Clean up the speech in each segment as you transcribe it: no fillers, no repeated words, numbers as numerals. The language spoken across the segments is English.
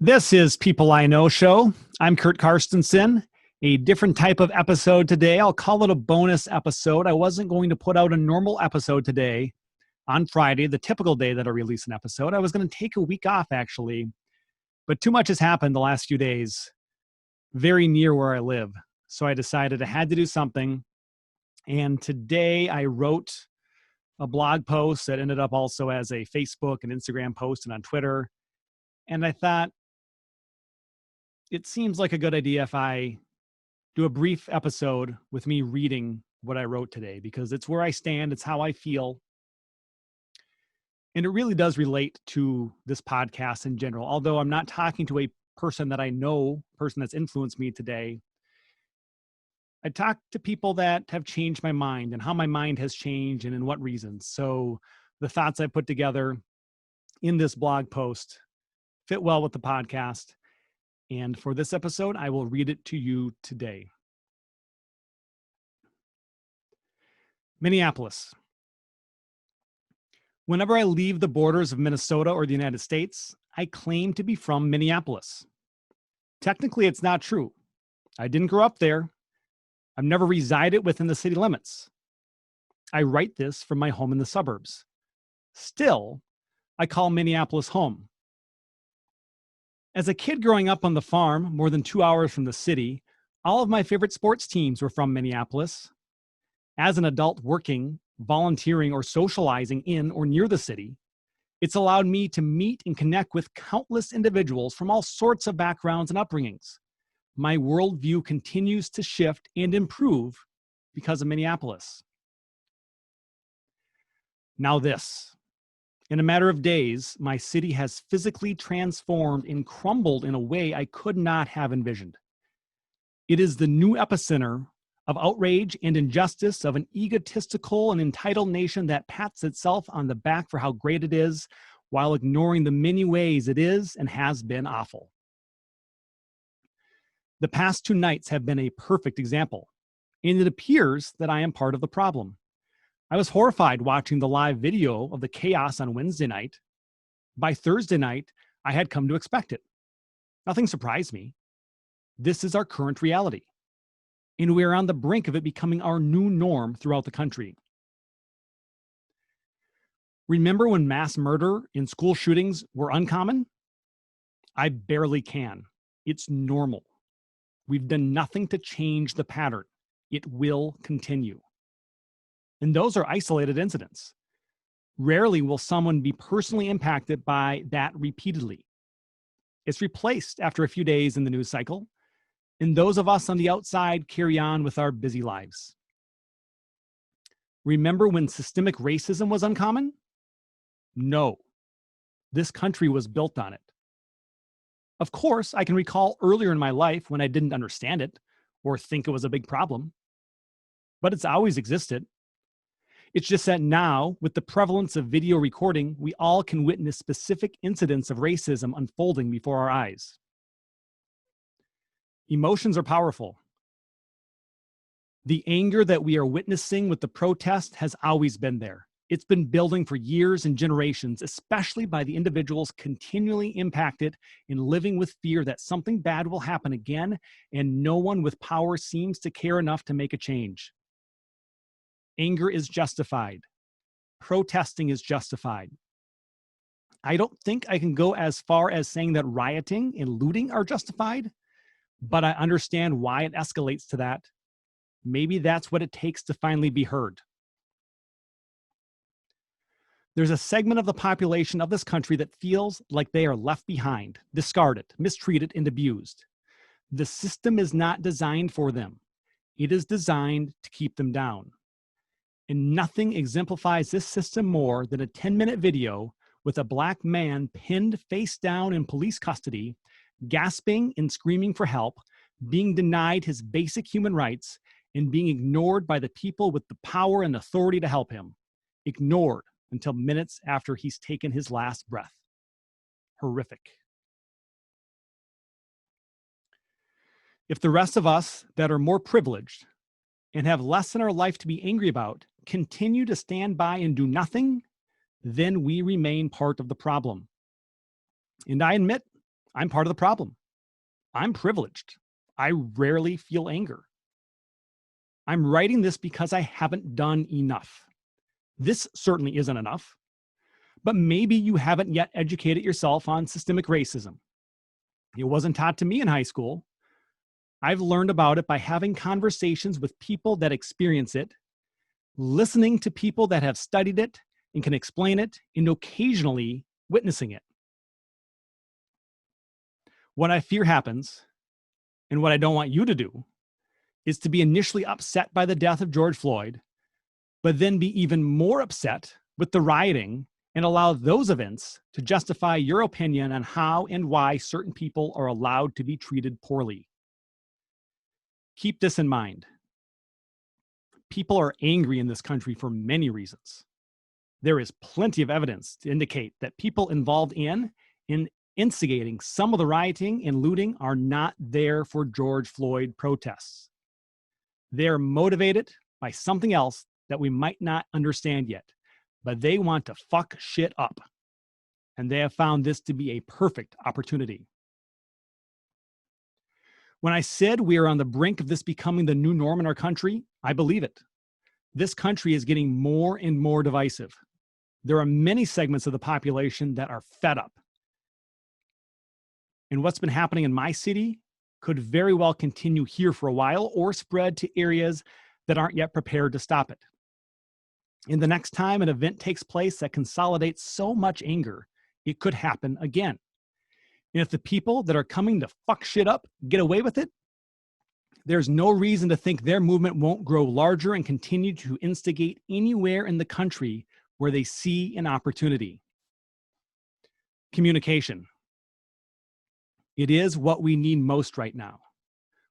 This is People I Know Show. I'm Curt Carstensen. A different type of episode today. I'll call it a bonus episode. I wasn't going to put out a normal episode today on Friday, the typical day that I release an episode. I was going to take a week off, actually. But too much has happened the last few days, very near where I live. So I decided I had to do something. And today I wrote a blog post that ended up also as a Facebook and Instagram post and on Twitter. And I thought, it seems like a good idea if I do a brief episode with me reading what I wrote today, because it's where I stand, it's how I feel. And it really does relate to this podcast in general. Although I'm not talking to a person that I know, person that's influenced me today. I talk to people that have changed my mind and how my mind has changed and in what reasons. So the thoughts I put together in this blog post fit well with the podcast. And for this episode, I will read it to you today. Minneapolis. Whenever I leave the borders of Minnesota or the United States, I claim to be from Minneapolis. Technically, it's not true. I didn't grow up there. I've never resided within the city limits. I write this from my home in the suburbs. Still, I call Minneapolis home. As a kid growing up on the farm, more than 2 hours from the city, all of my favorite sports teams were from Minneapolis. As an adult working, volunteering, or socializing in or near the city, it's allowed me to meet and connect with countless individuals from all sorts of backgrounds and upbringings. My worldview continues to shift and improve because of Minneapolis. Now this. In a matter of days, my city has physically transformed and crumbled in a way I could not have envisioned. It is the new epicenter of outrage and injustice of an egotistical and entitled nation that pats itself on the back for how great it is, while ignoring the many ways it is and has been awful. The past 2 nights have been a perfect example, and it appears that I am part of the problem. I was horrified watching the live video of the chaos on Wednesday night. By Thursday night, I had come to expect it. Nothing surprised me. This is our current reality, and we are on the brink of it becoming our new norm throughout the country. Remember when mass murder and school shootings were uncommon? I barely can. It's normal. We've done nothing to change the pattern. It will continue. And those are isolated incidents. Rarely will someone be personally impacted by that repeatedly. It's replaced after a few days in the news cycle, and those of us on the outside carry on with our busy lives. Remember when systemic racism was uncommon? No. This country was built on it. Of course, I can recall earlier in my life when I didn't understand it or think it was a big problem, but it's always existed. It's just that now, with the prevalence of video recording, we all can witness specific incidents of racism unfolding before our eyes. Emotions are powerful. The anger that we are witnessing with the protest has always been there. It's been building for years and generations, especially by the individuals continually impacted and living with fear that something bad will happen again, and no one with power seems to care enough to make a change. Anger is justified. Protesting is justified. I don't think I can go as far as saying that rioting and looting are justified, but I understand why it escalates to that. Maybe that's what it takes to finally be heard. There's a segment of the population of this country that feels like they are left behind, discarded, mistreated, and abused. The system is not designed for them. It is designed to keep them down. And nothing exemplifies this system more than a 10-minute video with a black man pinned face down in police custody, gasping and screaming for help, being denied his basic human rights, and being ignored by the people with the power and authority to help him. Ignored until minutes after he's taken his last breath. Horrific. If the rest of us that are more privileged and have less in our life to be angry about continue to stand by and do nothing, then we remain part of the problem. And I admit, I'm part of the problem. I'm privileged. I rarely feel anger. I'm writing this because I haven't done enough. This certainly isn't enough, but maybe you haven't yet educated yourself on systemic racism. It wasn't taught to me in high school. I've learned about it by having conversations with people that experience it, listening to people that have studied it and can explain it, and occasionally witnessing it. What I fear happens, and what I don't want you to do, is to be initially upset by the death of George Floyd, but then be even more upset with the rioting and allow those events to justify your opinion on how and why certain people are allowed to be treated poorly. Keep this in mind. People are angry in this country for many reasons. There is plenty of evidence to indicate that people involved in instigating some of the rioting and looting are not there for George Floyd protests. They're motivated by something else that we might not understand yet, but they want to fuck shit up. And they have found this to be a perfect opportunity. When I said we are on the brink of this becoming the new norm in our country, I believe it. This country is getting more and more divisive. There are many segments of the population that are fed up. And what's been happening in my city could very well continue here for a while or spread to areas that aren't yet prepared to stop it. And the next time an event takes place that consolidates so much anger, it could happen again. And if the people that are coming to fuck shit up get away with it, there's no reason to think their movement won't grow larger and continue to instigate anywhere in the country where they see an opportunity. Communication. It is what we need most right now.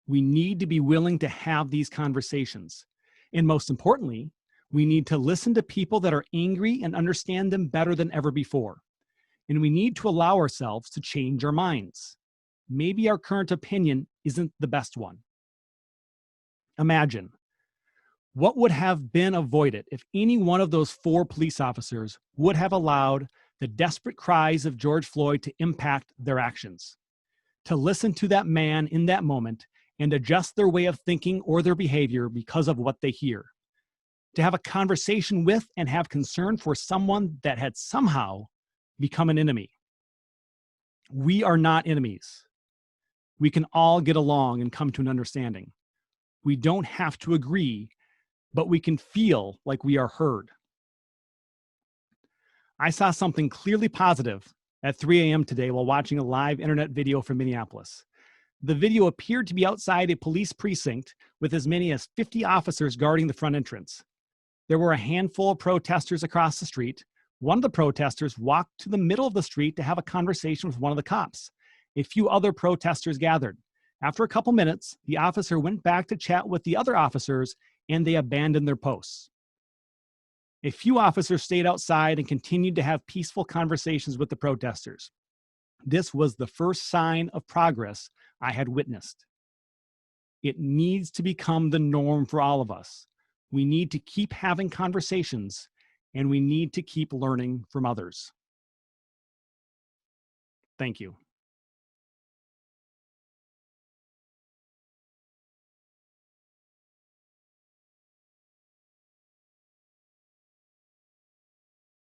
We need to be willing to have these conversations. And most importantly, we need to listen to people that are angry and understand them better than ever before. And we need to allow ourselves to change our minds. Maybe our current opinion isn't the best one. Imagine what would have been avoided if any one of those 4 police officers would have allowed the desperate cries of George Floyd to impact their actions, to listen to that man in that moment and adjust their way of thinking or their behavior because of what they hear, to have a conversation with and have concern for someone that had somehow become an enemy. We are not enemies. We can all get along and come to an understanding. We don't have to agree, but we can feel like we are heard. I saw something clearly positive at 3 a.m. today while watching a live internet video from Minneapolis. The video appeared to be outside a police precinct with as many as 50 officers guarding the front entrance. There were a handful of protesters across the street. One of the protesters walked to the middle of the street to have a conversation with one of the cops. A few other protesters gathered. After a couple minutes, the officer went back to chat with the other officers and they abandoned their posts. A few officers stayed outside and continued to have peaceful conversations with the protesters. This was the first sign of progress I had witnessed. It needs to become the norm for all of us. We need to keep having conversations, and we need to keep learning from others. Thank you.